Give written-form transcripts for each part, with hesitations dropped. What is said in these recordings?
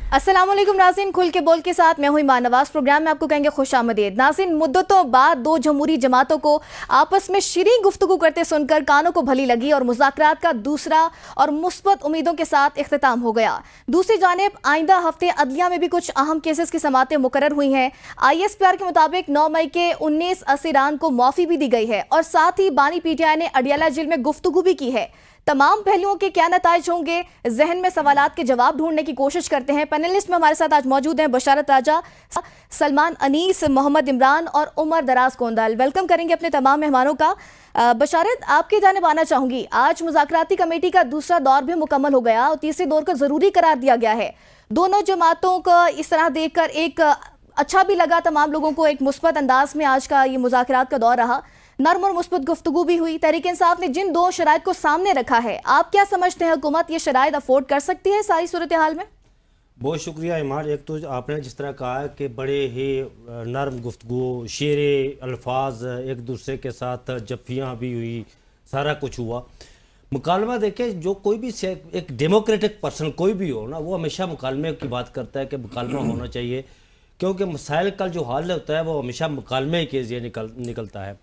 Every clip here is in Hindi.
अस्सलाम वालेकुम नाज़रीन, खुल के बोल के साथ मैं हुई मानवाज। प्रोग्राम में आपको कहेंगे खुश आमदीद। नाज़रीन, मुद्दतों बाद दो जमहूरी जमातों को आपस में शीरीं गुफ्तगू करते सुनकर कानों को भली लगी और मुज़ाकरात का दूसरा और मुस्बत उम्मीदों के साथ इख्तिताम हो गया। दूसरी जानिब आइंदा हफ्ते अदलिया में भी कुछ अहम केसेस की समातें मुकर्रर हुई हैं। ISPR के मुताबिक 9 मई के 19 असीरान को माफ़ी भी दी गई है और साथ ही बानी PTI ने अडियाला जेल में गुफ्तगू भी की है। तमाम पहलुओं के क्या नताइज होंगे, जहन में सवालात के जवाब ढूंढने की कोशिश करते हैं। पैनलिस्ट में हमारे साथ आज मौजूद हैं बशारत राजा, सलमान अनीस, मोहम्मद इमरान और उमर दराज कोंदाल। वेलकम करेंगे अपने तमाम मेहमानों का। बशारत, आपकी जानिब आना चाहूंगी। आज मुज़ाकराती कमेटी का दूसरा दौर भी मुकम्मल हो गया और तीसरे दौर को जरूरी करार दिया गया है। दोनों जमातों को इस तरह देखकर एक अच्छा भी लगा, तमाम लोगों को एक मुस्बत अंदाज में आज का ये मुज़ाकरात का दौर रहा। नर्म और मुस्बत गुफ्तगू भी हुई। तहरीक इंसाफ ने जिन दो शराइत को सामने रखा है, आप क्या समझते हैं हुकूमत ये शराइत अफोर्ड कर सकती है सारी सूरत हाल में? बहुत शुक्रिया ईमान। एक तो आपने जिस तरह कहा है कि बड़े ही नरम गुफ्तगू, शेरे अल्फाज, एक दूसरे के साथ जफ्फियाँ भी हुई, सारा कुछ हुआ। मुकालमा देखें, जो कोई भी एक डेमोक्रेटिक पर्सन कोई भी हो ना, वो हमेशा मुकालमे की बात करता है कि मुकालमा होना चाहिए, क्योंकि मसाइल का जो हल होता है वो हमेशा मुकालमे के ज़रिए निकलता है।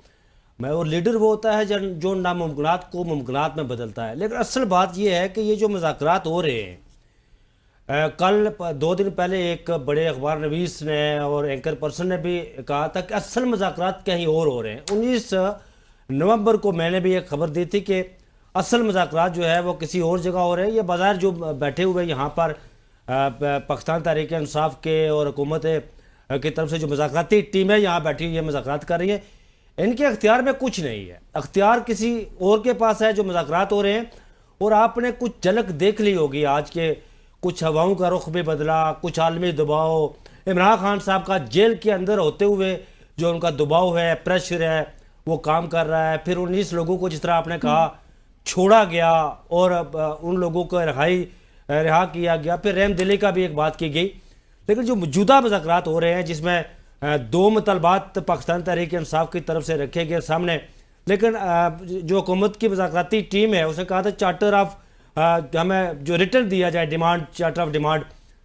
मैं और लीडर वो होता है जो नामुमकिनात को मुमकिनात में बदलता है। लेकिन असल बात यह है कि ये जो मुज़ाकरात हो रहे हैं, कल 2 दिन पहले एक बड़े अखबार नवीस ने और एंकर पर्सन ने भी कहा था कि असल मुज़ाकरात कहीं और हो रहे हैं। 19 नवंबर को मैंने भी एक खबर दी थी कि असल मुज़ाकरात जो है वो किसी और जगह हो रहे हैं। ये बाज़ार जो बैठे हुए यहाँ पर पाकिस्तान तहरीक इंसाफ के और हुकूमत की तरफ से जो मुज़ाकराती टीम है यहाँ बैठी हुई है, मुज़ाकरात कर रही है, इनके अख्तियार में कुछ नहीं है। अख्तियार किसी और के पास है जो मुज़ाकरात हो रहे हैं। और आपने कुछ झलक देख ली होगी आज के, कुछ हवाओं का रुख भी बदला, कुछ आलमी दबाव, इमरान खान साहब का जेल के अंदर होते हुए जो उनका दबाव है, प्रेशर है, वो काम कर रहा है। फिर 19 लोगों को जिस तरह आपने कहा छोड़ा गया और उन लोगों को रिहा किया गया। फिर रहम दिली का भी एक बात की गई। लेकिन जो मौजूदा मुज़ाकरात हो रहे हैं जिसमें 2 मुतालबात पाकिस्तान तहरीक इंसाफ की तरफ से रखे गए सामने, लेकिन जो हुकूमत की मुज़ाकराती टीम है उसने कहा था चार्टर ऑफ हमें जो रिटर्न दिया जाए, डिमांड, चार्टर ऑफ डिमांड।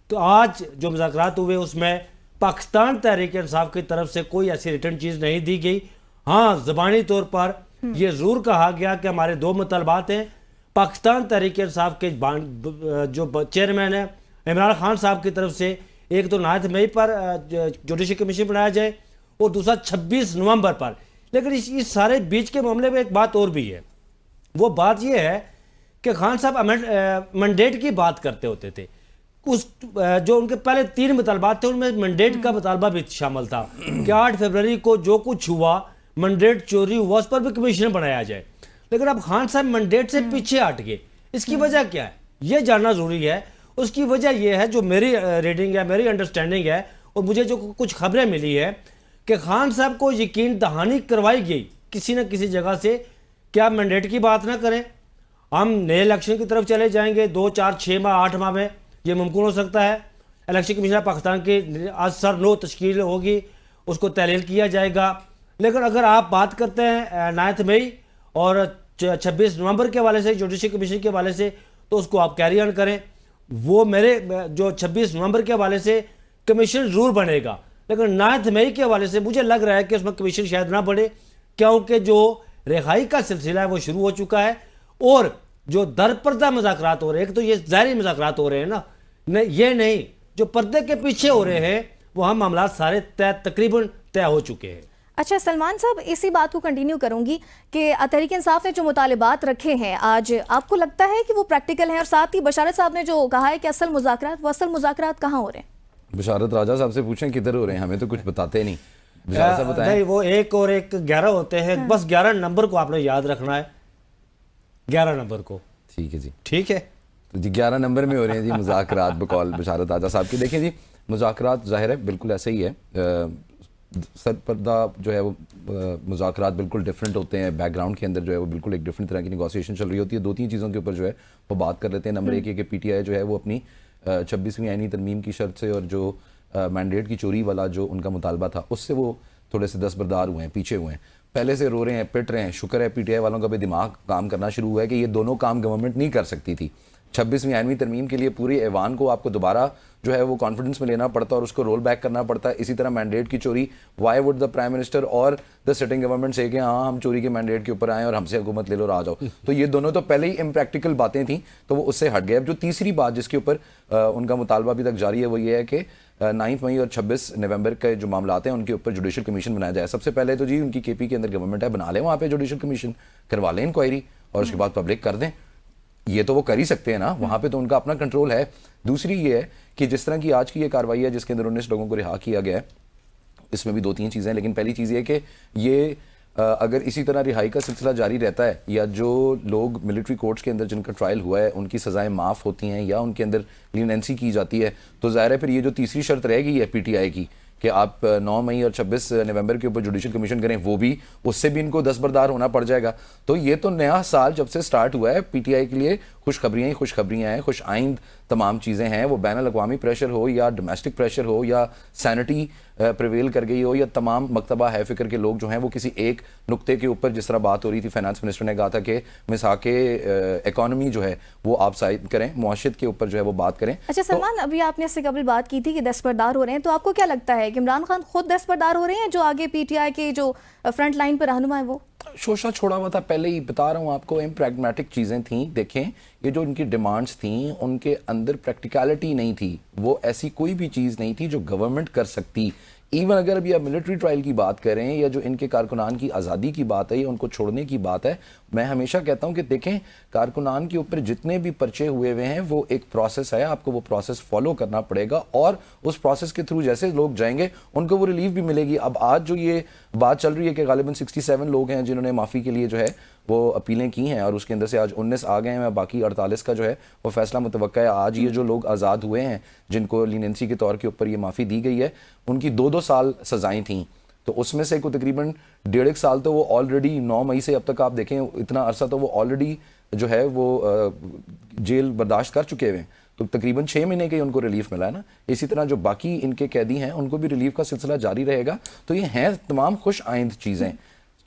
तो आज जो मुज़ाकरात हुए उसमें पाकिस्तान तहरीक इंसाफ की तरफ से कोई ऐसी रिटर्न चीज़ नहीं दी गई। हाँ, ज़बानी तौर पर यह ज़रूर कहा गया कि हमारे 2 मुतालबात हैं। पाकिस्तान तहरीक इंसाफ के जो चेयरमैन है इमरान खान साहब की तरफ से, एक तो 9 मई पर जुडिशल कमीशन बनाया जाए और दूसरा 26 नवंबर पर। लेकिन इस सारे बीच के मामले में एक बात और भी है। वो बात ये है कि खान साहब मैंडेट की बात करते होते थे। उस जो उनके पहले 3 मुतालबात थे उनमें मैंडेट का मुतालबा भी शामिल था कि 8 फरवरी को जो कुछ हुआ, मैंडेट चोरी हुआ, उस पर भी कमीशन बनाया जाए। लेकिन अब खान साहब मैंडेट से पीछे हट गए। इसकी वजह क्या है ये जानना ज़रूरी है। उसकी वजह यह है, जो मेरी रीडिंग है, मेरी अंडरस्टैंडिंग है और मुझे जो कुछ खबरें मिली है कि खान साहब को यकीन दहानी करवाई गई किसी न किसी जगह से कि आप मैंडेट की बात ना करें, हम नए इलेक्शन की तरफ चले जाएंगे 2, 4, 6 माह, 8 माह में ये मुमकिन हो सकता है। इलेक्शन कमीशन पाकिस्तान की आज सर नो तश्कील होगी, उसको तहलील किया जाएगा। लेकिन अगर आप बात करते हैं 9 मई और 26 नवंबर के हवाले से, जुडिशल कमीशन के हवाले से, तो उसको आप कैरी ऑन करें। वो मेरे जो 26 नवंबर के हवाले से कमीशन ज़रूर बनेगा, लेकिन 9 मई के हवाले से मुझे लग रहा है कि उसमें कमीशन शायद ना बढ़े, क्योंकि जो रिहाई का सिलसिला है वो शुरू हो चुका है। और जो दरपर्दा मुज़ाकरात हो रहे हैं, एक तो ये ज़ाहिरी मुज़ाकरात हो रहे हैं ना, ये नहीं जो पर्दे के पीछे हो रहे हैं, वहाँ मामला सारे तकरीबन तय हो चुके हैं। अच्छा सलमान साहब, इसी बात को कंटिन्यू करूंगी कि तहरीक इंसाफ ने जो मुतालिबात रखे हैं आज, आपको लगता है कि वो प्रैक्टिकल हैं? और साथ ही बशारत साहब ने जो कहा है कि असल मुज़ाकरात कहाँ हो रहे हैं? बशारत राजा साहब से पूछें किधर हो रहे हैं, हमें तो कुछ बताते नहीं। बशारत साहब बताएं। नहीं, वो 1 और 1 11 होते हैं। बस 11 नंबर को आपने याद रखना है, 11 नंबर को। ठीक है जी, ठीक है। तो जी 11 नंबर में हो रहे हैं जी मुज़ाकरात बकौल बशारत राजा साहब की। देखें जी, मुज़ाकरात ज़ाहिर है बिल्कुल ऐसे ही है। सरपर्दा जो है वो मुज़ाकरात बिल्कुल डिफरेंट होते हैं। बैकग्राउंड के अंदर जो है वो बिल्कुल एक डिफरेंट तरह की नेगोशिएशन चल रही होती है। 2-3 चीज़ों के ऊपर जो है वो बात कर लेते हैं। नंबर 1 ये कि PTI जो है वो अपनी 26वीं आईनी तरमीम की शर्त से और जो मैंडेट की चोरी वाला जो उनका मुतालबा था उससे वो थोड़े से दस्तबरदार हुए हैं, पीछे हुए हैं। पहले से रो रहे हैं, पिट रहे हैं। शुक्र है PTI वालों का भी दिमाग काम करना शुरू हुआ है कि ये दोनों काम गवर्नमेंट नहीं कर सकती थी। 26वीं आइनवी तरमीम के लिए पूरे ऐवान को आपको दोबारा जो है वो कॉन्फिडेंस में लेना पड़ता है और उसको रोल बैक करना पड़ता है। इसी तरह मैंडेट की चोरी, why would the prime minister और द सिटिंग गवर्नमेंट से कि हाँ हम चोरी के मैंडेट के ऊपर आए और हमसे हुकूमत ले लो और आ जाओ। तो ये दोनों तो पहले ही इम्प्रैक्टिकल बातें थी, तो वो उससे हट गए। अब जो तीसरी बात जिसके ऊपर उनका मुतालबा अभी तक जारी है वो ये है कि 9 मई और 26 नवंबर के जो मामला हैं उनके ऊपर जुडिशल कमीशन बनाया जाए। सबसे पहले तो जी उनकी केपी के अंदर गवर्नमेंट है, बना लें वहाँ पे जुडिशल कमीशन, करवा लें इंक्वायरी और उसके बाद पब्लिक कर दें। ये तो वो कर ही सकते हैं ना, वहाँ पे तो उनका अपना कंट्रोल है। दूसरी ये है कि जिस तरह की आज की ये कार्रवाई है जिसके अंदर 19 लोगों को रिहा किया गया है, इसमें भी 2-3 चीज़ें हैं। लेकिन पहली चीज़ ये कि ये अगर इसी तरह रिहाई का सिलसिला जारी रहता है या जो लोग मिलिट्री कोर्ट्स के अंदर जिनका ट्रायल हुआ है उनकी सज़ाएं माफ़ होती हैं या उनके अंदर लीनेंसी की जाती है, तो ज़ाहिर है फिर ये जो तीसरी शर्त रह गई है पीटीआई की कि आप 9 मई और 26 नवंबर के ऊपर जुडिशल कमीशन करें, वो भी उससे भी इनको दस्तबरदार होना पड़ जाएगा। तो ये तो नया साल जब से स्टार्ट हुआ है पीटीआई के लिए खुशखबरियाँ ही खुशखबरियाँ हैं, खुश आइंद तमाम चीज़ें हैं। वो बैन अल-अक़वामी प्रेशर हो या डोमेस्टिक प्रेशर हो या सैनिटी प्रिवेल कर गई हो या तमाम मकतबा है फ़िक्र के लोग जो हैं वो किसी एक नुक्ते के ऊपर, जिस तरह बात हो रही थी फाइनेंस मिनिस्टर ने कहा था कि मिसाके इकॉनमी जो है वो आप साइड करें, मुआशरत के ऊपर जो है वो बात करें। अच्छा सलमान, अभी आपने इससे कबल बात की थी कि दस्तबरदार हो रहे हैं, तो आपको क्या लगता है कि इमरान खान खुद दस्तबरदार हो रहे हैं, जो आगे पीटीआई के जो फ्रंट लाइन पर रहनुमा है वो? शोशा छोड़ा हुआ था, पहले ही बता रहा हूँ आपको, इम्प्रैग्मेटिक चीज़ें थी। देखें ये जो उनकी डिमांड्स थी उनके अंदर प्रैक्टिकलिटी नहीं थी, वो ऐसी कोई भी चीज़ नहीं थी जो गवर्नमेंट कर सकती। इवन अगर अभी आप मिलिट्री ट्रायल की बात करें या जो इनके कारकुनान की आज़ादी की बात है या उनको छोड़ने की बात है, मैं हमेशा कहता हूं कि देखें कारकुनान के ऊपर जितने भी पर्चे हुए हुए हैं वो एक प्रोसेस है, आपको वो प्रोसेस फॉलो करना पड़ेगा और उस प्रोसेस के थ्रू जैसे लोग जाएंगे उनको वो रिलीफ भी मिलेगी। अब आज जो ये बात चल रही है कि गालिबन 67 लोग हैं जिन्होंने माफ़ी के लिए जो है वो अपीलें की हैं और उसके अंदर से आज 19 आ गए हैं, बाकी 48 का जो है वो फैसला मुतवक्का है। आज ये जो लोग आज़ाद हुए हैं जिनको लीनेंसी के तौर के ऊपर ये माफ़ी दी गई है, उनकी 2-2 साल सजाएं थीं, तो उसमें से को तकरीबन 1.5 साल तो वो ऑलरेडी 9 मई से अब तक आप देखें इतना अरसा तो वो ऑलरेडी जो है वो जेल बर्दाश्त कर चुके हुए हैं, तो तकरीबन 6 महीने के उनको रिलीफ मिला है ना। इसी तरह जो बाकी इनके कैदी हैं उनको भी रिलीफ का सिलसिला जारी रहेगा। तो ये हैं तमाम खुश आइंद चीज़ें।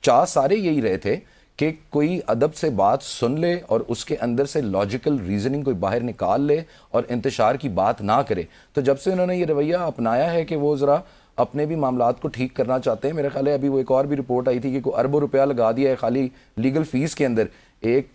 चाह सारे यही रहे थे कि कोई अदब से बात सुन ले और उसके अंदर से लॉजिकल रीजनिंग कोई बाहर निकाल ले और इंतशार की बात ना करे। तो जब से उन्होंने ये रवैया अपनाया है कि वो ज़रा अपने भी मामलात को ठीक करना चाहते हैं, मेरा ख्याल है अभी वो एक और भी रिपोर्ट आई थी कि कोई अरबों रुपया लगा दिया है खाली लीगल फीस के अंदर। एक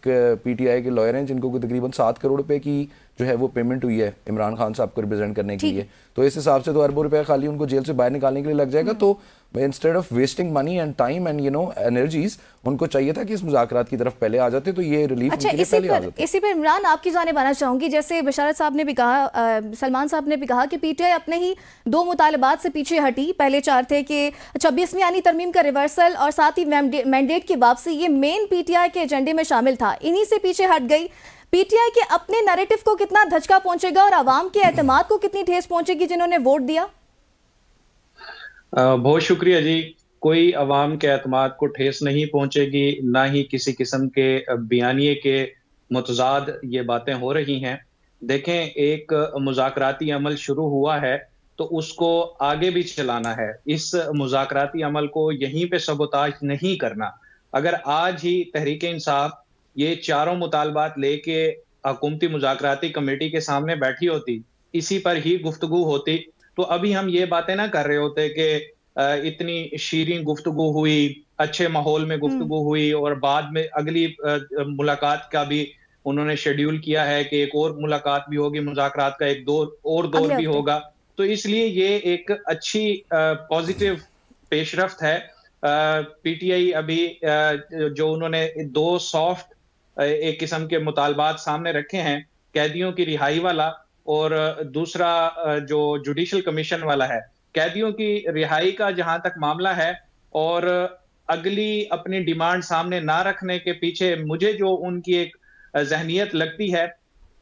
पीटीआई के लॉयर हैं जिनको तकरीबन 7 करोड़ रुपए की जो है वो पेमेंट हुई है इमरान खान साहब को रिप्रेजेंट करने के लिए, तो इस हिसाब से तो अरबों रुपया खाली उनको जेल से बाहर निकालने के लिए लग जाएगा। तो instead of wasting money and time and energies, उनको चाहिए था कि इस मुज़ाकरात की तरफ पहले आ जाते, तो ये रिलीफ अच्छा, उनके लिए पहले आ जाता। इसी पर इमरान आपकी जानिब आना चाहूंगी। जैसे बशारत साहब ने भी कहा, सलमान साहब ने भी कहा कि पीटीआई अपने ही 2 मुतालबात से पीछे हटी। पहले 4 थे कि 26वीं यानी तरमीम का रिवर्सल और साथ ही मैंडेट की वापसी, ये मेन पीटीआई के एजेंडे में शामिल था, इन्हीं से पीछे हट गई। पीटीआई के अपने नैरेटिव को कितना धचका पहुंचेगा और आवाम के एतमाद को कितनी ठेस पहुंचेगी जिन्होंने वोट दिया? बहुत शुक्रिया जी। कोई अवाम के एतमाद को ठेस नहीं पहुंचेगी, ना ही किसी किस्म के बयानिए के मुतजाद ये बातें हो रही हैं। देखें, एक मुज़ाकराती अमल शुरू हुआ है तो उसको आगे भी चलाना है। इस मुज़ाकराती अमल को यहीं पे सबोताज नहीं करना। अगर आज ही तहरीक इंसाफ ये चारों मुतालबात लेके हुकूमती मुज़ाकराती कमेटी के सामने बैठी होती, इसी पर ही गुफ्तगू होती, तो अभी हम ये बातें ना कर रहे होते कि इतनी शीरीन गुफ्तगू हुई, अच्छे माहौल में गुफ्तगू हुई और बाद में अगली मुलाकात का भी उन्होंने शेड्यूल किया है कि एक और मुलाकात भी होगी, मुज़ाकरात का एक दौर भी होगा। तो इसलिए ये एक अच्छी पॉजिटिव पेशरफ्त है। पीटीआई अभी जो उन्होंने 2 सॉफ्ट एक किस्म के मुतालबात सामने रखे हैं, कैदियों की रिहाई वाला और दूसरा जो जुडिशल कमीशन वाला है। कैदियों की रिहाई का जहां तक मामला है और अगली अपनी डिमांड सामने ना रखने के पीछे मुझे जो उनकी एक ज़हनियत लगती है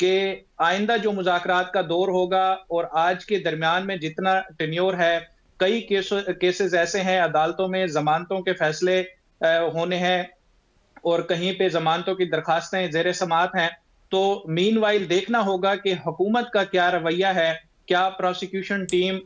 कि आइंदा जो मुज़ाकरात का दौर होगा और आज के दरमियान में जितना टेन्योर है, कई केसेस ऐसे हैं अदालतों में ज़मानतों के फैसले होने हैं और कहीं पे ज़मानतों की दरखास्तें ज़ेर समाअत हैं। तो मीनवाइल देखना होगा कि हुकूमत का क्या रवैया है, क्या प्रोसिक्यूशन टीम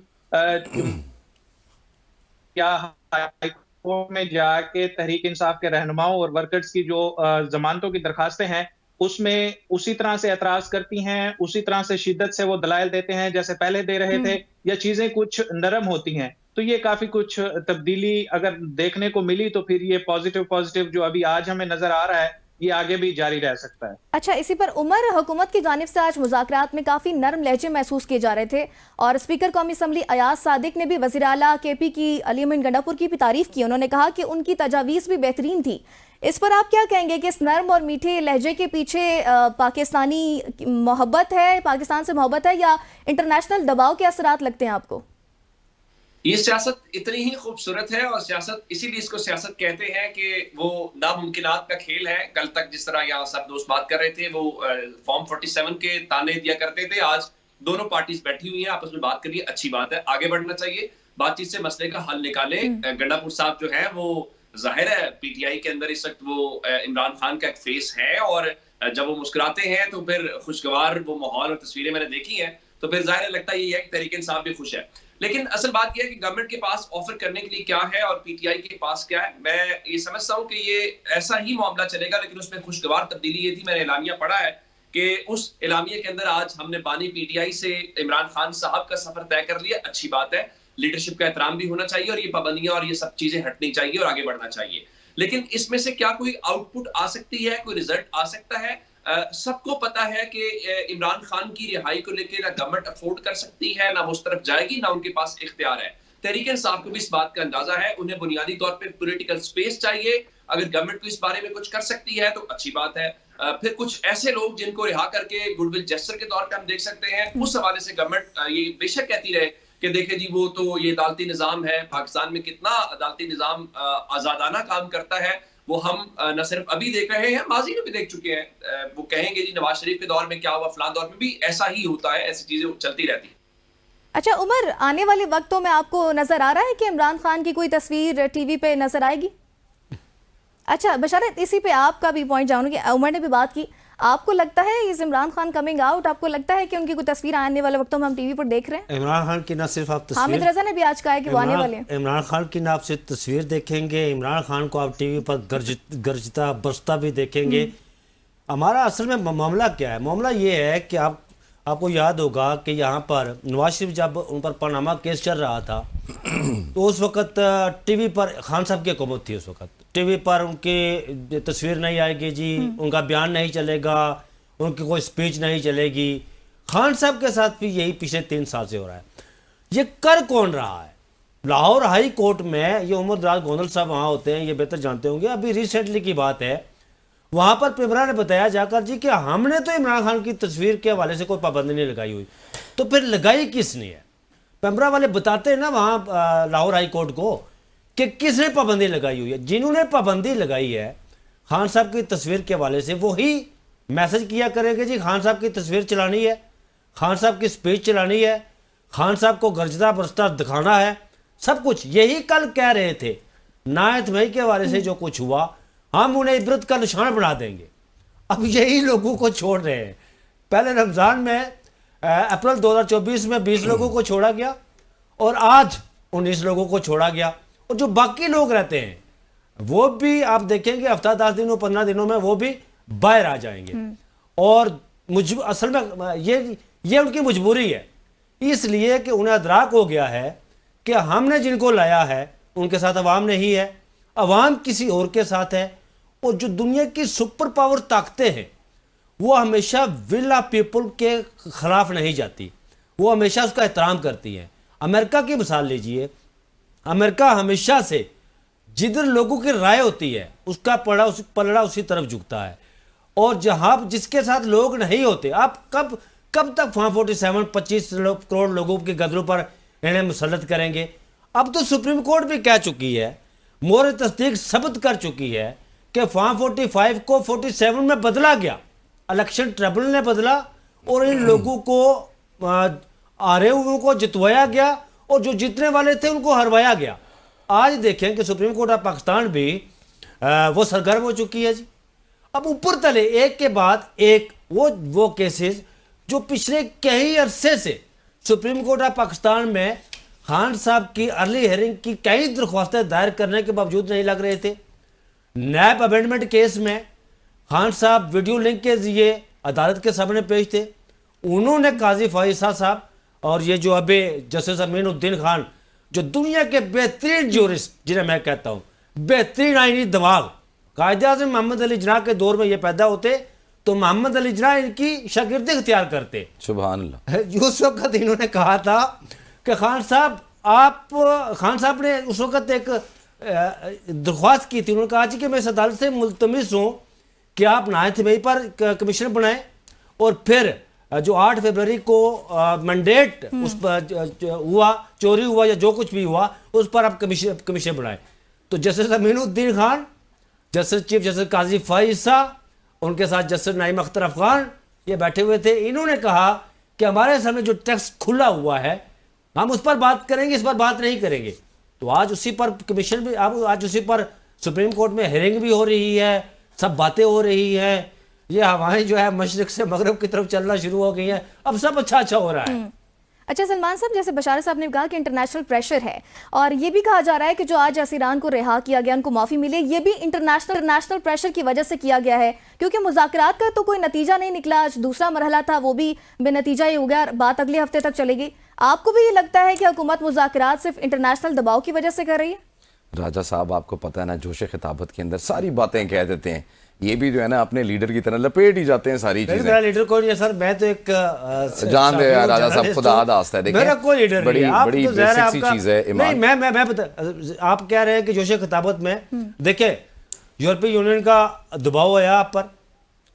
क्या हाई कोर्ट में जाके तहरीक इंसाफ के रहनुमाओं और वर्कर्स की जो जमानतों की दरखास्तें हैं उसमें उसी तरह से एतराज करती हैं, उसी तरह से शिद्दत से वो दलाइल देते हैं जैसे पहले दे रहे थे, या चीजें कुछ नरम होती हैं? तो ये काफी कुछ तब्दीली अगर देखने को मिली तो फिर ये पॉजिटिव जो अभी आज हमें नजर आ रहा है, ये आगे भी जारी रह सकता है। अच्छा, इसी पर उमर, हुकूमत की जानिब से आज मुज़ाकरात में काफ़ी नरम लहजे महसूस किए जा रहे थे और स्पीकर कौमी असम्बली अयाज सादिक ने भी वज़ीर आला KP की अली अमीन गंडापुर की भी तारीफ की। उन्होंने कहा कि उनकी तजावीज़ भी बेहतरीन थी। इस पर आप क्या कहेंगे कि इस नरम और मीठे लहजे के पीछे पाकिस्तानी मोहब्बत है, पाकिस्तान से मोहब्बत है, या इंटरनेशनल दबाव के असरात लगते हैं आपको? ये सियासत इतनी ही खूबसूरत है और सियासत इसीलिए इसको सियासत कहते हैं कि वो नामुमकिनात का खेल है। कल तक जिस तरह यहाँ सब दोस्त बात कर रहे थे, वो फॉर्म 47 के ताने दिया करते थे, आज दोनों पार्टीज बैठी हुई हैं, आपस में बात करिए, अच्छी बात है, आगे बढ़ना चाहिए, बातचीत से मसले का हल निकाले। गंडापुर साहब जो है वो जाहिर है PTI के अंदर इस वक्त वो इमरान खान का एक फेस है और जब वो मुस्कुराते हैं तो फिर खुशगवार वो माहौल और तस्वीरें मैंने देखी हैं, तो फिर जाहिर लगता ये है कि तहरीक इंसाफ भी खुश है। लेकिन असल बात यह है कि गवर्नमेंट के पास ऑफर करने के लिए क्या है और PTI के पास क्या है। मैं ये समझता हूँ कि ये ऐसा ही मामला चलेगा, लेकिन उसमें खुशगवार तब्दीली ये थी, मैंने एलामिया पढ़ा है कि उस एलामिया के अंदर आज हमने बानी PTI से इमरान खान साहब का सफर तय कर लिया। अच्छी बात है, लीडरशिप का एहतराम भी होना चाहिए और ये पाबंदियां और ये सब चीजें हटनी चाहिए और आगे बढ़ना चाहिए। लेकिन इसमें से क्या कोई आउटपुट आ सकती है, कोई रिजल्ट आ सकता है? सबको पता है कि इमरान खान की रिहाई को लेकर ना गवर्नमेंट अफोर्ड कर सकती है, ना वो उस तरफ जाएगी, ना उनके पास इख्तियार है। तहरीक इंसाफ को भी इस बात का अंदाजा है, उन्हें बुनियादी तौर पे पॉलिटिकल स्पेस चाहिए। अगर गवर्नमेंट को इस बारे में कुछ कर सकती है तो अच्छी बात है। फिर कुछ ऐसे लोग जिनको रिहा करके गुडविल जेस्चर के तौर पे हम देख सकते हैं, उस हवाले से गवर्नमेंट ये बेशक कहती रहे कि देखे जी वो तो ये अदालती निजाम है, पाकिस्तान में कितना अदालती निजाम आजादाना काम करता है, वो हम न सिर्फ अभी देख रहे हैं, माजी में भी देख चुके हैं। वो कहेंगे जी नवाज शरीफ के दौर में क्या हुआ, फलां दौर में भी ऐसा ही होता है, ऐसी चीजें चलती रहती हैं। अच्छा उमर, आने वाले वक्तों में आपको नजर आ रहा है कि इमरान खान की कोई तस्वीर TV पे नजर आएगी? अच्छा बशारत, इसी पे आपका भी पॉइंट जानूंगी। उमर ने भी बात की, आपको लगता है इस इमरान खान कमिंग आउट, आपको लगता है कि उनकी कोई तस्वीर आने वाले वक्तों में हम TV पर देख रहे हैं? इमरान खान की ना सिर्फ आप तस्वीर, हामिद रजा ने भी आज कहा है कि वो आने वाले हैं। इमरान खान की ना आप सिर्फ तस्वीर देखेंगे, इमरान खान को आप TV पर गरजता बरसता भी देखेंगे। हमारा असल में मामला क्या है? मामला ये है कि आपको याद होगा कि यहाँ पर नवाज शरीफ जब उन पर पनामा केस चल रहा था तो उस वक्त TV पर खान साहब की हुकूमत थी। उस वक्त TV पर उनकी तस्वीर नहीं आएगी जी, उनका बयान नहीं चलेगा, उनकी कोई स्पीच नहीं चलेगी। खान साहब के साथ भी यही पिछले 3 साल से हो रहा है। ये कर कौन रहा है? लाहौर हाई कोर्ट में ये उमर दराज गोंदल साहब वहाँ होते हैं, ये बेहतर जानते होंगे। अभी रिसेंटली की बात है, वहाँ पर पिमरा ने बताया जाकर जी कि हमने तो इमरान खान की तस्वीर के हवाले से कोई पाबंदी नहीं लगाई हुई। तो फिर लगाई किसने है? पिमरा वाले बताते हैं ना वहाँ लाहौर हाई कोर्ट को कि किसने पाबंदी लगाई हुई है। जिन्होंने पाबंदी लगाई है खान साहब की तस्वीर के हवाले से, वो ही मैसेज किया करेंगे जी खान साहब की तस्वीर चलानी है, खान साहब की स्पीच चलानी है, खान साहब को गरजता बरसता दिखाना है, सब कुछ। यही कल कह रहे थे 9 मई के हवाले से जो कुछ हुआ, हम उन्हें इबरत का निशान बना देंगे। अब यही लोगों को छोड़ रहे हैं। पहले रमज़ान में अप्रैल 2024 में 20 लोगों को छोड़ा गया और आज 19 लोगों को छोड़ा गया, और जो बाकी लोग रहते हैं वो भी आप देखेंगे हफ्ता 10 दिनों 15 दिनों में वो भी बाहर आ जाएंगे। और असल में ये उनकी मजबूरी है, इसलिए कि उन्हें अदराक हो गया है कि हमने जिनको लाया है उनके साथ अवाम नहीं है, अवाम किसी और के साथ है। और जो दुनिया की सुपर पावर ताकतें हैं वो हमेशा विल ऑफ पीपल के खिलाफ नहीं जाती, वो हमेशा उसका एहतराम करती हैं। अमेरिका की मिसाल लीजिए, अमेरिका हमेशा से जिधर लोगों की राय होती है उसका पलड़ा उसी तरफ झुकता है। और जहाँ जिसके साथ लोग नहीं होते, आप कब तक 47 25 करोड़ लोगों के गदरों पर इन्हें मुसल्लत करेंगे? अब तो सुप्रीम कोर्ट भी कह चुकी है, मोहर तस्दीक साबित कर चुकी है कि फॉर्म 45 को 47 में बदला गया, इलेक्शन ट्रिब्यूनल ने बदला और इन लोगों को आ रहे हुए को जितवाया गया और जो जीतने वाले थे उनको हरवाया गया। आज देखें कि सुप्रीम कोर्ट ऑफ पाकिस्तान भी वो सरगर्म हो चुकी है जी। अब ऊपर तले एक के बाद एक वो केसेस जो पिछले कई अरसे से सुप्रीम कोर्ट ऑफ पाकिस्तान में खान साहब की अर्ली हेयरिंग की कई दरख्वास्तें दायर करने के बावजूद नहीं लग रहे थे। नैब अमेंडमेंट केस में खान साहब वीडियो लिंक के जरिए अदालत के सामने पेश थे। उन्होंने काजी फाइसा साहब और ये जो अभी जस्टिस अमीनुद्दीन खान, जो दुनिया के बेहतरीन जूरिस्ट जिन्हें मैं कहता हूँ, बेहतरीन आईनी दिमाग, कायदे आज़म मोहम्मद अली जिन्ना के दौर में ये पैदा होते तो मोहम्मद अली जिन्ना इनकी शागिर्दी इख्तियार करते। सुभान अल्लाह। उस वक्त इन्होंने कहा था कि खान साहब ने उस वक्त एक दरख्वास्त की थी। उन्होंने कहा कि मैं इस अदालत से मुल्तमिस हूँ कि आप नायत मई पर कमीशन बनाएं और फिर जो 8 फरवरी को मैंडेट उस पर हुआ, चोरी हुआ या जो कुछ भी हुआ, उस पर आप कमीशन बनाएं। तो justice Aminuddin Khan, justice chief justice Qazi Faez Isa, उनके साथ जस्टिस नाइम अख्तर अफगान ये बैठे हुए थे। इन्होंने कहा कि हमारे सामने जो टेक्स्ट खुला हुआ है हम उस पर बात करेंगे, इस पर बात नहीं करेंगे। तो आज उसी पर कमीशन भी, आज उसी पर सुप्रीम कोर्ट में हेयरिंग भी हो रही है, सब बातें हो रही हैं। ये हवाएं जो है मशरिक से मगरब की तरफ चलना शुरू हो गई हैं। अब सब अच्छा हो रहा है। अच्छा सलमान साहब, जैसे बशारत साहब ने कहा कि इंटरनेशनल प्रेशर है और ये भी कहा जा रहा है कि जो आज असीरान को रिहा किया गया, उनको माफ़ी मिले, ये भी इंटरनेशनल प्रेशर की वजह से किया गया है, क्योंकि मुज़ाकरात का तो कोई नतीजा नहीं निकला। आज दूसरा मरहला था, वो भी बेनतीजा ही हो गया, बात अगले हफ्ते तक चलेगी। आपको भी ये लगता है कि हुकूमत मुज़ाकरात सिर्फ इंटरनेशनल दबाव की वजह से कर रही है? राजा साहब, आपको पता है ना, जोश खिताबत के अंदर सारी बातें कह देते हैं। ये भी जो है ना अपने लीडर की तरह लपेट ही जाते हैं सारी चीजें। मेरा लीडर कोई नहीं है सर, मैं तो एक जान दे यार राजा साहब, खुदा आस्ता है। देखिए मेरा कोई लीडर बड़ी नहीं है। आप बड़ी तो ज़ाहिर है बेसिक सी आपका- चीज है ईमान। नहीं, मैं बता, आप कह रहे हैं कि जोश खिताबत में देखिए यूरोपीय यूनियन का दबाव आया आप पर,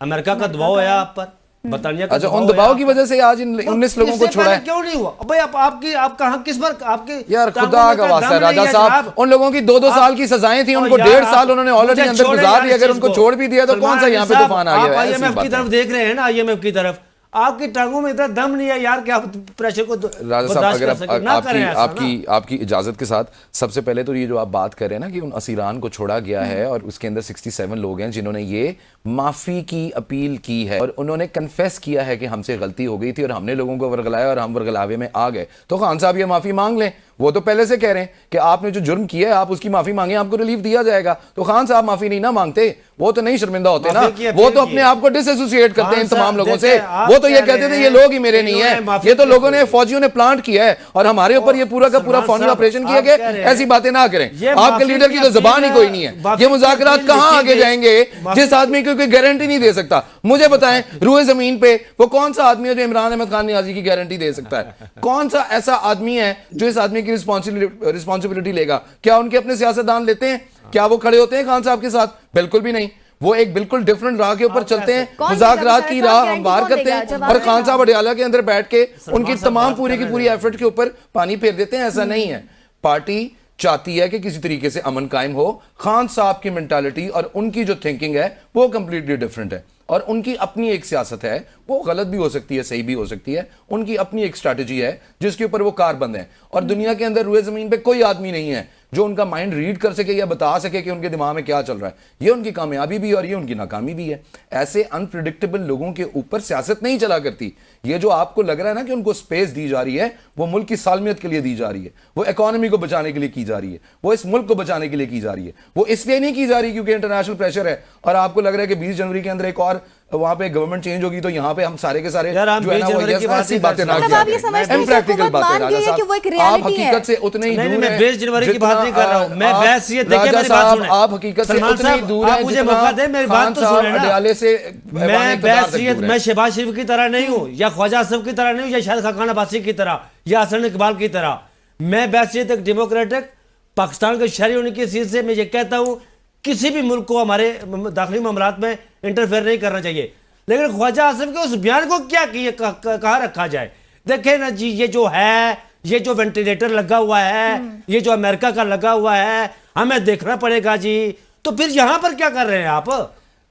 अमेरिका का दबाव आया आप पर, बरतानिया का अच्छा, दबाव उन आया दबाव आप की पर। वजह से आज इन 19 लोगों को इससे छोड़ा पहले है। क्यों नहीं हुआ? भाई आप कहां किस पर आपके यार टांगों खुदा में का दम वास्ता है नहीं राजा है साहब, जनाब। उन लोगों की 2-2 साल की सजाएं थी, उनको 1.5 साल उन्होंने ऑलरेडी अंदर गुजार दिया। अगर उनको छोड़ भी दिया तो कौन सा यहाँ पे तूफान आ गया है? IMF की तरफ देख रहे हैं ना, IMF की तरफ। आपकी टांगों में इतना दम नहीं है यार कि आप प्रेशर को राजा साहब, अगर आपकी आपकी इजाजत के साथ, सबसे पहले तो ये जो आप बात कर रहे हैं ना कि उन असीरान को छोड़ा गया है और उसके अंदर 67 लोग हैं जिन्होंने ये माफी की अपील की है और उन्होंने कन्फेस किया है कि हमसे गलती हो गई थी और हमने लोगों को वर्गलाया और हम वर्गलावे में आ गए। तो खान साहब ये माफी मांग लें। वो तो पहले से कह रहे हैं कि आपने जो जुर्म किया है आप उसकी माफी मांगे, आपको रिलीफ दिया जाएगा। तो खान साहब माफी नहीं ना मांगते, वो तो नहीं शर्मिंदा होते ना, वो तो अपने आप को डिसएसोसिएट करते हैं इन तमाम लोगों से। वो तो ये कहते थे ये लोग ही मेरे नहीं है, ये तो लोगों ने, फौजियों ने प्लांट किया है और हमारे ऊपर ये पूरा का पूरा फौजी ऑपरेशन किया गया। ऐसी बातें ना करें, आपके लीडर की तो जबान ही कोई नहीं है। ये मुज़ाकरात कहां आगे जाएंगे जिस आदमी की कोई गारंटी नहीं दे सकता? मुझे बताएं, रूए जमीन पे वो कौन सा आदमी है जो इमरान अहमद खान नियाजी की गारंटी दे सकता है? कौन सा ऐसा आदमी है जो इस आदमी की रिस्पॉन्सिबिलिटी लेगा? क्या उनके अपने सियासतदान लेते हैं? क्या वो खड़े होते हैं खान साहब के साथ? बिल्कुल भी नहीं। वो एक बिल्कुल डिफरेंट राह के ऊपर चलते हैं, मुज़ाकरात की राह हमवार करते हैं और खान साहब अडियाला के अंदर बैठ के उनकी तमाम पूरी की पूरी एफर्ट के ऊपर पानी फेर देते हैं। ऐसा नहीं है। पार्टी चाहती है कि किसी तरीके से अमन कायम हो। खान साहब की मेंटालिटी और उनकी जो थिंकिंग है वो कंप्लीटली डिफरेंट है और उनकी अपनी एक सियासत है। वो गलत भी हो सकती है, सही भी हो सकती है। उनकी अपनी एक स्ट्रैटेजी है जिसके ऊपर वो कारबंद है और दुनिया के अंदर रुए जमीन पे कोई आदमी नहीं है जो उनका माइंड रीड कर सके या बता सके कि उनके दिमाग में क्या चल रहा है। ये उनकी कामयाबी भी और ये उनकी नाकामी भी है। ऐसे अनप्रिडिक्टेबल लोगों के ऊपर सियासत नहीं चला करती। ये जो आपको लग रहा है ना कि उनको स्पेस दी जा रही है, वो मुल्क की सालमियत के लिए दी जा रही है, वो इकोनॉमी को बचाने के लिए की जा रही है, वो इस मुल्क को बचाने के लिए की जा रही है। वो इसलिए नहीं की जा रही क्योंकि इंटरनेशनल प्रेशर है और आपको लग रहा है कि 20 जनवरी के अंदर एक और वहां पे गवर्नमेंट चेंज होगी तो यहाँ पे हम सारे के सारे जो है ना वो ऐसी बातें ना किया करें। इम्प्रैक्टिकल बातें राजा साहब, आप हकीकत से उतने ही दूर हैं। मैं 20 जनवरी की बात नहीं कर रहा हूं, मैं बहसियत देखिए राजा मेरी बात साहब, सुने। आप हकीकत से उतने ही दूर हैं मुझे मौका दे, मेरी बात तो सुने ना। अडियाले से मैं बहसियत, मैं शहबाज शरीफ की तरह नहीं हूं या ख्वाजा आसिफ की तरह नहीं हूं या शाहिद खान अब्बासी की तरह या हसन इकबाल की तरह। मैं बहसियत एक डेमोक्रेटिक पाकिस्तान के शहरी होने की हैसियत से मैं ये कहता हूं किसी भी मुल्क को हमारे दाखिली मामलात में इंटरफेयर नहीं करना चाहिए। लेकिन ख्वाजा आसिफ के उस बयान को क्या कहाँ रखा जाए? देखें ना जी, ये जो है, ये जो वेंटिलेटर लगा हुआ है, ये जो अमेरिका का लगा हुआ है, हमें देखना पड़ेगा जी। तो फिर यहाँ पर क्या कर रहे हैं आप?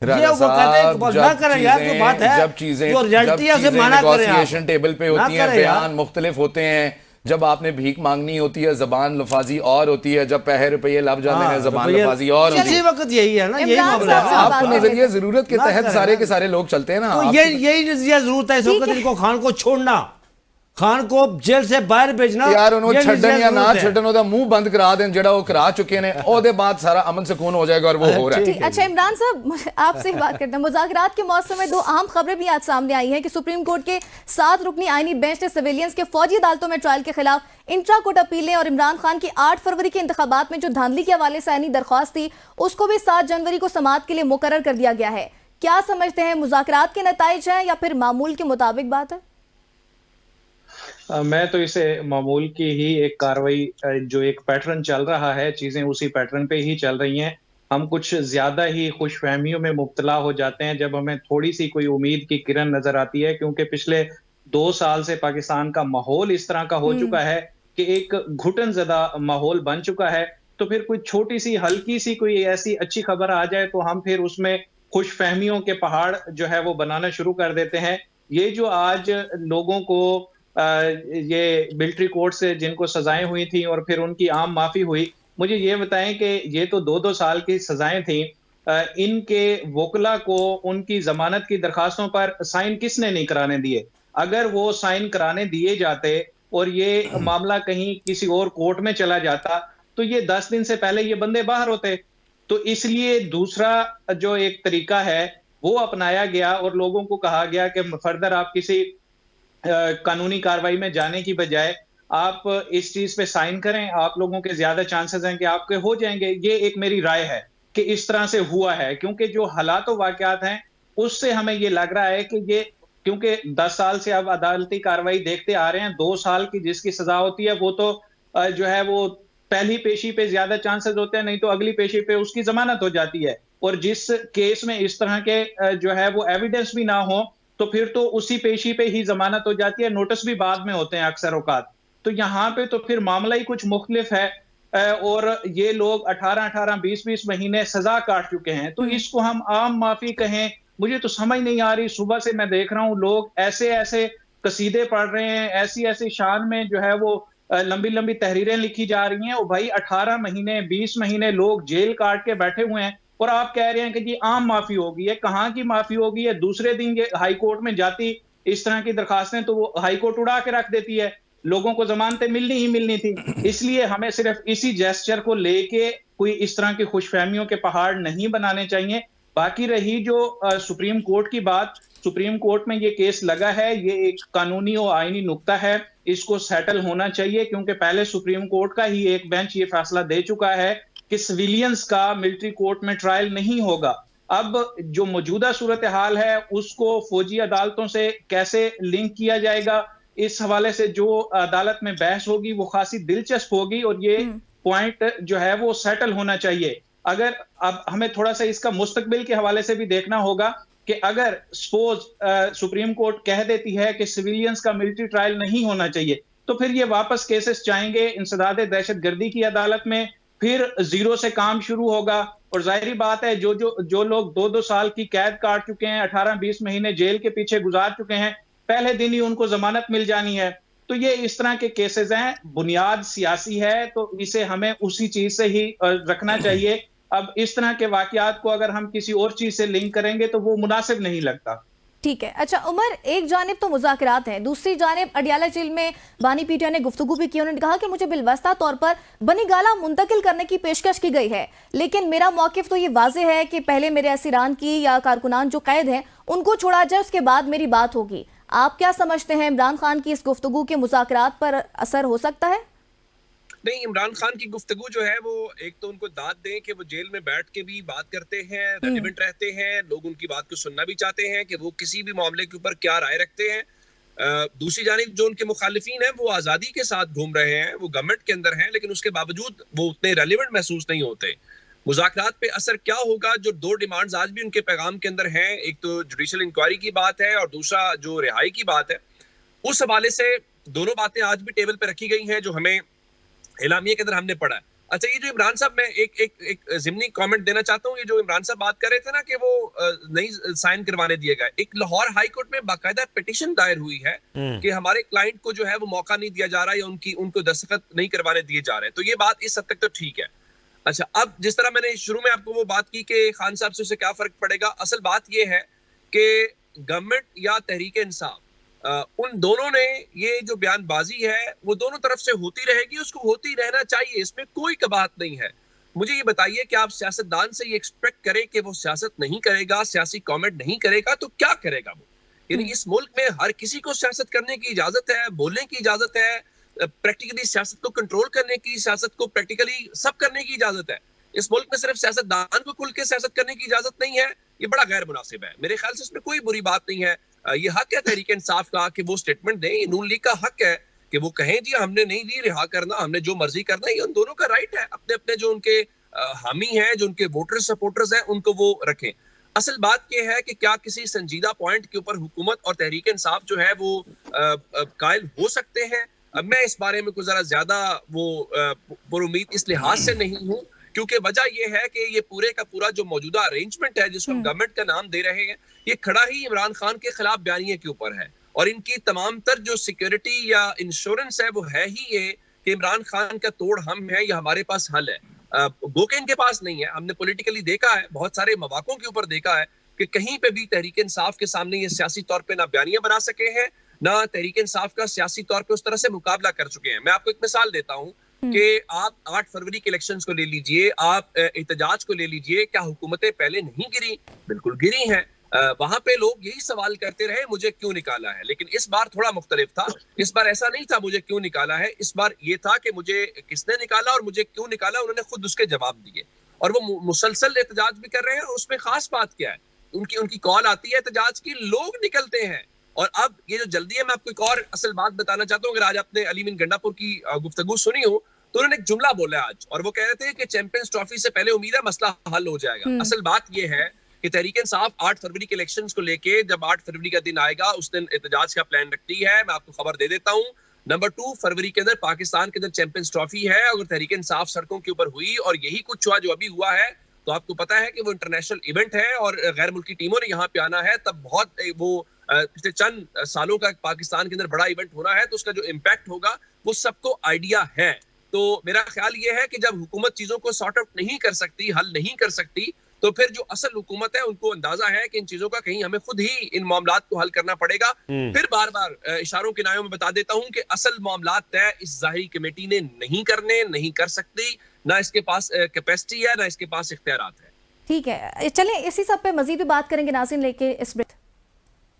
ये वो कहते हैं ना करें यार, जो बात है जब चीजें जो रियलिटी है उसे माना करें। नेगोशिएशन टेबल पे होती हैं, बयान मुख्तलिफ होते हैं। जब आपने भीख मांगनी होती है जबान लफाजी और होती है, जब पैसे रुपये लब जाते हैं जबान लफाजी और होती है। वक्त यही है ना, यही मामला है। आपको नजरिए जरूरत के तहत सारे के सारे लोग चलते हैं ना। तो यही नजरिया जरूरत है इस वक्त इनको खान को छोड़ना। खान को जेल से बाहर भेजना यार ਉਹਨੂੰ ये ਛੱਡਣ निजी ਜਾਂ ਨਾ जरूरत है। ਛੱਡਣ ਉਹਦਾ ਮੂੰਹ ਬੰਦ ਕਰਾ ਦੇਣ ਜਿਹੜਾ ਉਹ ਕਰਾ ਚੁੱਕੇ ਨੇ ਉਹਦੇ ਬਾਅਦ ਸਾਰਾ अमन सुकून हो जाएगा और वो हो रहा है। ठीक, अच्छा इमरान साहब आपसे ही बात करते हैं। मुज़ाकरात के मौसम में दो अहम खबरें भी आज सामने आई हैं कि सुप्रीम कोर्ट के 7 रुकनी आईनी बेंच ने सिविलियंस के फौजी अदालतों में ट्रायल के खिलाफ इंट्रा कोर्ट अपीलें और इमरान खान की 8 फरवरी के इंतखाबात में जो धांधली के हवाले से आईनी दरख्वास्त थी उसको भी 7 जनवरी को समाअत के लिए मुकर्रर कर दिया गया है। क्या समझते हैं, मुज़ाकरात के नताइज हैं या फिर मामूल के मुताबिक बात है? मैं तो इसे मामूल की ही एक कार्रवाई, जो एक पैटर्न चल रहा है, चीजें उसी पैटर्न पे ही चल रही हैं। हम कुछ ज्यादा ही खुशफहमियों में मुब्तला हो जाते हैं जब हमें थोड़ी सी कोई उम्मीद की किरण नजर आती है, क्योंकि पिछले 2 साल से पाकिस्तान का माहौल इस तरह का हो चुका है कि एक घुटन ज़दा माहौल बन चुका है। तो फिर कोई छोटी सी हल्की सी कोई ऐसी अच्छी खबर आ जाए तो हम फिर उसमें खुशफहमियों के पहाड़ जो है वो बनाना शुरू कर देते हैं। ये जो आज लोगों को ये मिलिट्री कोर्ट से जिनको सजाएं हुई थी और फिर उनकी आम माफी हुई, मुझे ये बताएं कि ये तो 2-2 साल की सजाएं थी। इनके वकला को उनकी जमानत की दरखास्तों पर साइन किसने नहीं कराने दिए? अगर वो साइन कराने दिए जाते और ये मामला कहीं किसी और कोर्ट में चला जाता तो ये 10 दिन से पहले ये बंदे बाहर होते। तो इसलिए दूसरा जो एक तरीका है वो अपनाया गया और लोगों को कहा गया कि फर्दर आप किसी कानूनी कार्रवाई में जाने की बजाय आप इस चीज पे साइन करें, आप लोगों के ज्यादा चांसेस हैं कि आपके हो जाएंगे। ये एक मेरी राय है कि इस तरह से हुआ है, क्योंकि जो हालात व वाकयात हैं उससे हमें ये लग रहा है कि ये, क्योंकि 10 साल से अब अदालती कार्रवाई देखते आ रहे हैं, 2 साल की जिसकी सजा होती है वो तो जो है वो पहली पेशी पे ज्यादा चांसेस होते हैं, नहीं तो अगली पेशी पे उसकी जमानत हो जाती है। और जिस केस में इस तरह के जो है वो एविडेंस भी ना हो तो फिर तो उसी पेशी पे ही जमानत हो जाती है, नोटिस भी बाद में होते हैं अक्सर औकात। तो यहाँ पे तो फिर मामला ही कुछ मुख्तलिफ है और ये लोग 18-18, 20-20 महीने सजा काट चुके हैं। तो इसको हम आम माफी कहें, मुझे तो समझ नहीं आ रही। सुबह से मैं देख रहा हूँ लोग ऐसे ऐसे कसीदे पढ़ रहे हैं, ऐसी ऐसी शान में जो है वो लंबी लंबी तहरीरें लिखी जा रही हैं। और भाई 18 महीने 20 महीने लोग जेल काट के बैठे हुए हैं और आप कह रहे हैं कि जी आम माफी होगी है। कहाँ की माफी होगी है? दूसरे दिन ये हाई कोर्ट में जाती इस तरह की दरखास्तें तो वो हाई कोर्ट उड़ा के रख देती है, लोगों को जमानतें मिलनी ही मिलनी थी। इसलिए हमें सिर्फ इसी जेस्चर को लेके कोई इस तरह की खुशफहमियों के पहाड़ नहीं बनाने चाहिए। बाकी रही जो सुप्रीम कोर्ट की बात, सुप्रीम कोर्ट में ये केस लगा है, ये एक कानूनी और आईनी नुक्ता है, इसको सेटल होना चाहिए, क्योंकि पहले सुप्रीम कोर्ट का ही एक बेंच ये फैसला दे चुका है कि सिविलियंस का मिलिट्री कोर्ट में ट्रायल नहीं होगा। अब जो मौजूदा सूरत हाल है उसको फौजी अदालतों से कैसे लिंक किया जाएगा, इस हवाले से जो अदालत में बहस होगी वो खासी दिलचस्प होगी और ये पॉइंट जो है वो सेटल होना चाहिए। अगर अब हमें थोड़ा सा इसका मुस्तकबिल के हवाले से भी देखना होगा कि अगर सपोज सुप्रीम कोर्ट कह देती है कि सिविलियंस का मिलिट्री ट्रायल नहीं होना चाहिए तो फिर ये वापस केसेस जाएंगे इंसदाद दहशतगर्दी की अदालत में, फिर जीरो से काम शुरू होगा। और जाहिर बात है जो लोग 2-2 साल की कैद काट चुके हैं, 18-20 महीने जेल के पीछे गुजार चुके हैं, पहले दिन ही उनको जमानत मिल जानी है। तो ये इस तरह के केसेस हैं, बुनियाद सियासी है तो इसे हमें उसी चीज से ही रखना चाहिए। अब इस तरह के वाकयात को अगर हम किसी और चीज से लिंक करेंगे तो वो मुनासिब नहीं लगता। ठीक है। अच्छा उमर, एक जानिब तो मुज़ाकरात हैं, दूसरी जानिब अडियाला जेल में बानी पीटिया ने गुफ्तगू भी की। उन्होंने कहा कि मुझे बिलवस्ता तौर पर बनी गाला मुंतकिल करने की पेशकश की गई है, लेकिन मेरा मौकिफ तो ये वाज़ेह है कि पहले मेरे असीरान की या कारकुनान जो कैद हैं उनको छोड़ा जाए, उसके बाद मेरी बात होगी। आप क्या समझते हैं, इमरान खान की इस गुफ्तगू के मुज़ाकरात पर असर हो सकता है? नहीं, इमरान खान की गुफ्तगू जो है वो एक तो उनको दाद दें कि वो जेल में बैठ के भी बात करते हैं, रेलिवेंट रहते हैं, लोग उनकी बात को सुनना भी चाहते हैं कि वो किसी भी मामले के ऊपर क्या राय रखते हैं। दूसरी जानिब जो उनके मुखालिफिन हैं वो आज़ादी के साथ घूम रहे हैं, वो गवर्नमेंट के अंदर हैं, लेकिन उसके बावजूद वो उतने रेलिवेंट महसूस नहीं होते। मुज़ाकरात पे असर क्या होगा? जो 2 डिमांड्स आज भी उनके पैगाम के अंदर हैं, एक तो जुडिशल इंक्वायरी की बात है और दूसरा जो रिहाई की बात है। उस हवाले से दोनों बातें आज भी टेबल पे रखी गई हैं जो हमें इलामिया के अंदर हमने पढ़ा है। अच्छा, ये जो इमरान साहब, मैं एक ज़िमनी कमेंट देना चाहता हूँ। ये जो इमरान साहब बात कर रहे थे ना कि वो नहीं साइन करवाने दिए गए, एक लाहौर हाई कोर्ट में बाकायदा पिटीशन दायर हुई है कि हमारे क्लाइंट को जो है वो मौका नहीं दिया जा रहा या उनको दस्तखत नहीं करवाने दिए जा रहे। तो ये बात इस हद तक तो ठीक है। अच्छा, अब जिस तरह मैंने शुरू में आपको वो बात की कि खान साहब से उससे क्या फर्क पड़ेगा, असल बात ये है कि गवर्नमेंट या तहरीक इंसाफ उन दोनों ने ये जो बयानबाजी है वो दोनों तरफ से होती रहेगी, उसको होती रहना चाहिए, इसमें कोई कबाहत नहीं है। मुझे ये बताइए कि आप सियासतदान से ये एक्सपेक्ट करें कि वो सियासत नहीं करेगा, सियासी कमेंट नहीं करेगा, तो क्या करेगा वो? यानी इस मुल्क में हर किसी को सियासत करने की इजाजत है, बोलने की इजाजत है, प्रैक्टिकली सियासत को कंट्रोल करने की, सियासत को प्रैक्टिकली सब करने की इजाजत है। इस मुल्क में सिर्फ सियासतदान को खुल के सियासत करने की इजाजत नहीं है, ये बड़ा गैर मुनासिब है। मेरे ख्याल से इसमें कोई बुरी बात नहीं है। ये हक है तहरीक इंसाफ का कि वो स्टेटमेंट दें, ये नून लीग का हक है कि वो कहें जी हमने नहीं दी रिहा करना, हमने जो मर्जी करना, ये उन दोनों का राइट है। अपने अपने जो उनके हामी हैं, जो उनके वोटर्स सपोर्टर्स हैं, उनको वो रखें। असल बात यह है कि क्या किसी संजीदा पॉइंट के ऊपर हुकूमत और तहरीक इंसाफ जो है वो कायल हो सकते हैं? मैं इस बारे में कुछ जरा ज्यादा वो पुरुमीद इस लिहाज से नहीं हूँ, क्योंकि वजह यह है कि ये पूरे का पूरा जो मौजूदा अरेंजमेंट है जिसको हम गवर्नमेंट का नाम दे रहे हैं, ये खड़ा ही इमरान खान के खिलाफ बयानिए के ऊपर है। और इनकी तमाम तर जो सिक्योरिटी या इंश्योरेंस है वो है ही ये कि इमरान खान का तोड़ हम है या हमारे पास हल है। गोके इनके पास नहीं है। हमने पॉलिटिकली देखा है, बहुत सारे मवाकों के ऊपर देखा है कि कहीं पे भी तहरीक इंसाफ के सामने ये सियासी तौर पे ना बयानियां बना सके हैं, ना तहरीक इंसाफ का सियासी तौर पे उस तरह से मुकाबला कर चुके हैं। मैं आपको एक मिसाल देता हूँ कि आप 8 फरवरी के इलेक्शंस को ले लीजिए, आप एहतजाज को ले लीजिए, क्या हुकूमतें पहले नहीं गिरी? बिल्कुल गिरी हैं। वहां पे लोग यही सवाल करते रहे मुझे क्यों निकाला है, लेकिन इस बार थोड़ा मुख्तलिफ था। इस बार ऐसा नहीं था मुझे क्यों निकाला है, इस बार ये था कि मुझे किसने निकाला और मुझे क्यों निकाला, उन्होंने खुद उसके जवाब दिए। और वो मुसलसल एहतजाज भी कर रहे हैं। और उसमें खास बात क्या है, उनकी कॉल आती है एहतजाज की, लोग निकलते हैं। और अब ये जो जल्दी है, मैं आपको एक और असल बात बताना चाहता हूँ। अगर आज आपने अली मीन गंडापुर की गुफ्तगू सुनी हो तो उन्होंने एक जुमला बोला आज, और वो कह रहे थे कि चैंपियंस ट्रॉफी से पहले उम्मीद है मसला हल हो जाएगा। असल बात ये है कि तहरीक इंसाफ 8 फरवरी के इलेक्शंस को लेके, जब 8 फरवरी का दिन आएगा उस दिन एहतजाज का प्लान रखती है। मैं आपको खबर दे देता हूँ। नंबर 2 फरवरी के अंदर पाकिस्तान के अंदर चैंपियंस ट्रॉफी है। अगर तहरीक इंसाफ सड़कों के ऊपर हुई और यही कुछ हुआ जो अभी हुआ है, तो आपको पता है कि वो इंटरनेशनल इवेंट है और गैर मुल्की टीमों ने यहाँ पे आना है। तब बहुत वो पिछले चंद सालों का पाकिस्तान के अंदर बड़ा इवेंट होना है, तो उसका जो इम्पैक्ट होगा वो सबको आइडिया है। तो मेरा ख्याल ये है कि जब हुकूमत चीजों को सॉर्ट आउट नहीं कर सकती, हल नहीं कर सकती, तो फिर जो असल हुकूमत है उनको अंदाजा है कि इन चीजों का कहीं हमें खुद ही इन मामलात को हल करना पड़ेगा। फिर बार बार इशारों के नायों में बता देता हूं कि असल मामलात तय इस ज़ाहिरी कमेटी ने नहीं करने, नहीं कर सकती, ना इसके पास कैपेसिटी है, ना इसके पास इख्तियारात है। ठीक है, चलें इसी सब पे मजीद भी बात करेंगे नाज़रीन, लेके इस